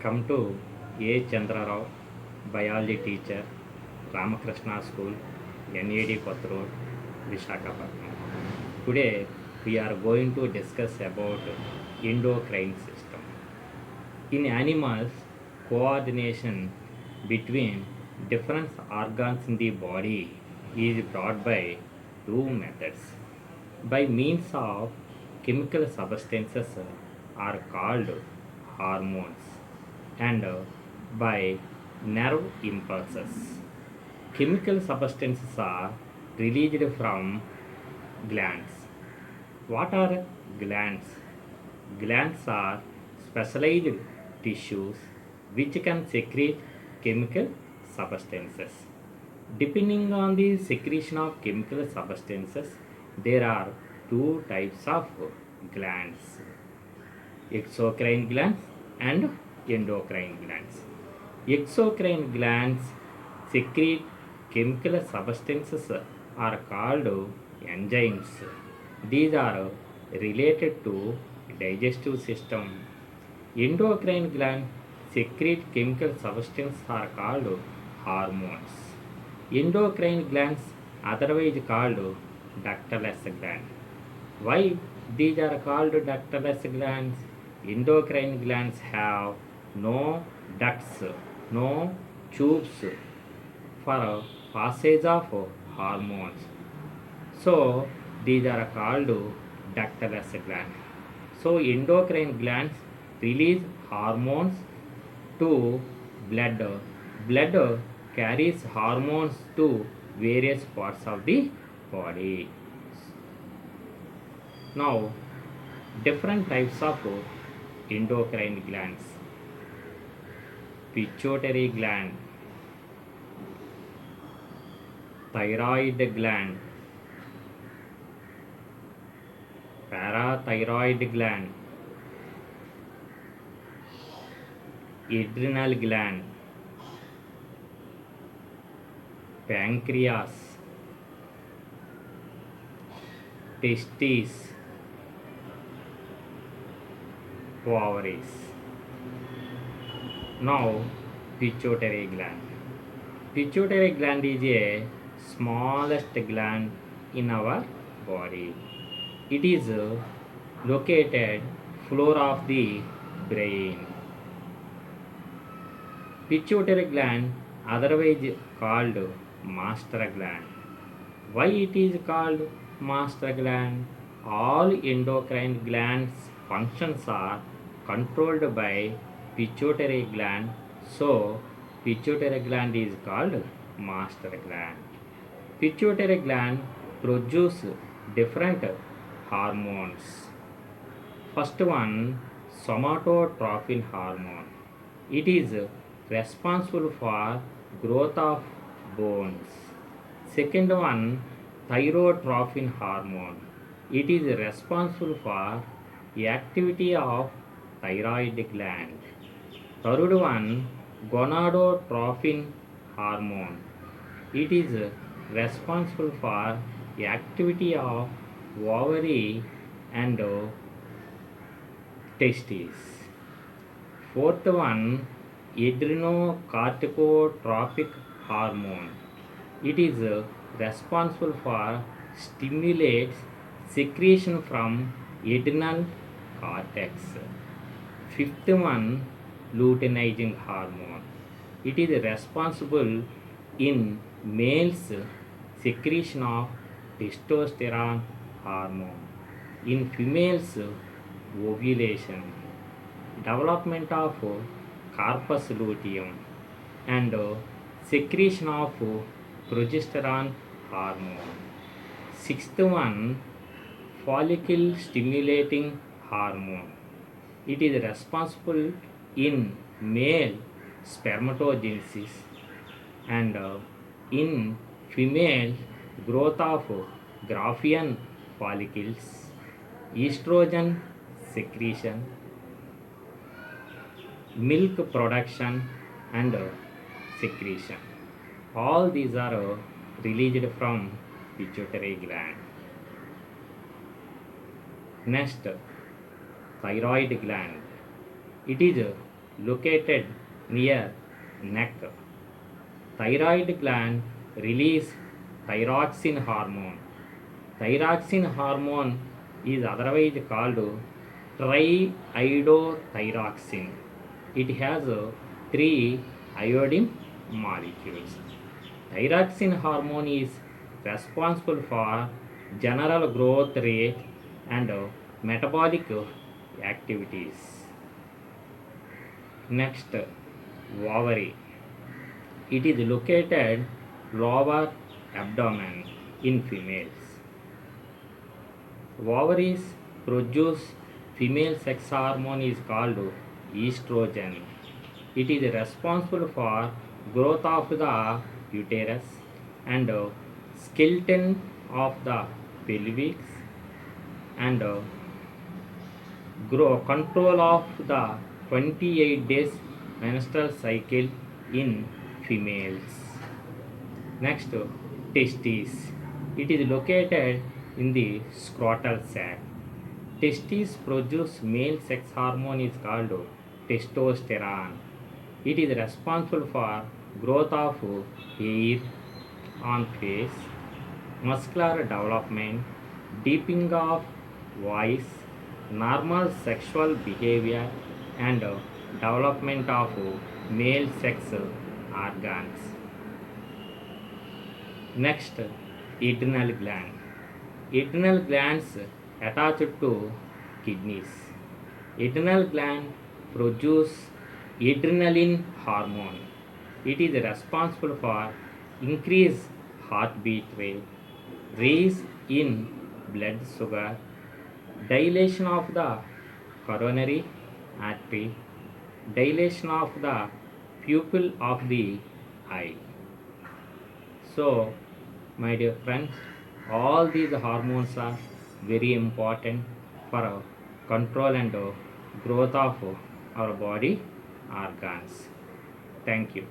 Come to A. Chandra Rao, biology teacher, Ramakrishna School, NAD Koth Road, Vishakhapatnam. Today we are going to discuss about endocrine system. In animals, coordination between different organs in the body is brought by two methods. By means of chemical substances are called hormones and by nerve impulses. Chemical substances are released from glands. What are glands? Glands are specialized tissues which can secrete chemical substances. Depending on the secretion of chemical substances, there are two types of glands: exocrine glands and endocrine glands. Exocrine glands secrete chemical substances are called enzymes. These are related to digestive system. Endocrine glands secrete chemical substances are called hormones. Endocrine glands, otherwise called ductless gland. Why these are called ductless glands? Endocrine glands have no ducts, no tubes for passage of hormones. So these are called ductless glands. So endocrine glands release hormones to blood. Blood carries hormones to various parts of the body. Now, different types of endocrine glands: pituitary gland, thyroid gland, parathyroid gland, adrenal gland, pancreas, testes, ovaries. Now, pituitary gland. Pituitary gland is a smallest gland in our body. It is located floor of the brain. Pituitary gland, otherwise called master gland. Why it is called master gland? All endocrine glands functions are controlled by pituitary gland, so pituitary gland is called master gland. Pituitary gland produce different hormones. First one, somatotropin hormone. It is responsible for growth of bones. Second one, thyrotropin hormone. It is responsible for the activity of thyroid gland. Third one, gonadotropin hormone. It is responsible for the activity of ovary and testes. Fourth one, adrenocorticotropic hormone. It is responsible for stimulates secretion from adrenal cortex. Fifth one, luteinizing hormone. It is responsible in males secretion of testosterone hormone. In females, ovulation, development of corpus luteum, and secretion of progesterone hormone. Sixth one, follicle stimulating hormone. It is responsible in male spermatogenesis and in female growth of Graafian follicles, estrogen secretion, milk production and secretion. All these are released from pituitary gland. Next, thyroid gland. It is located near neck. Thyroid gland release thyroxine hormone. Thyroxine hormone is otherwise called triiodothyroxine. It has three iodine molecules. Thyroxine hormone is responsible for general growth rate and metabolic activities. Next, ovary. It is located lower abdomen in females. Ovaries produce female sex hormone is called estrogen. It is responsible for growth of the uterus and skeleton of the pelvis and control of the 28 days menstrual cycle in females. Next, testes. It is located in the scrotal sac. Testes produce male sex hormone is called testosterone. It is responsible for growth of hair on face, muscular development, deepening of voice, normal sexual behavior, and development of male sex organs. Next, adrenal gland. Adrenal glands attached to kidneys. Adrenal gland produce adrenaline hormone. It is responsible for increased heartbeat rate, raise in blood sugar, dilation of the coronary artery, dilation of the pupil of the eye. So, my dear friends, all these hormones are very important for control and growth of our body organs. Thank you.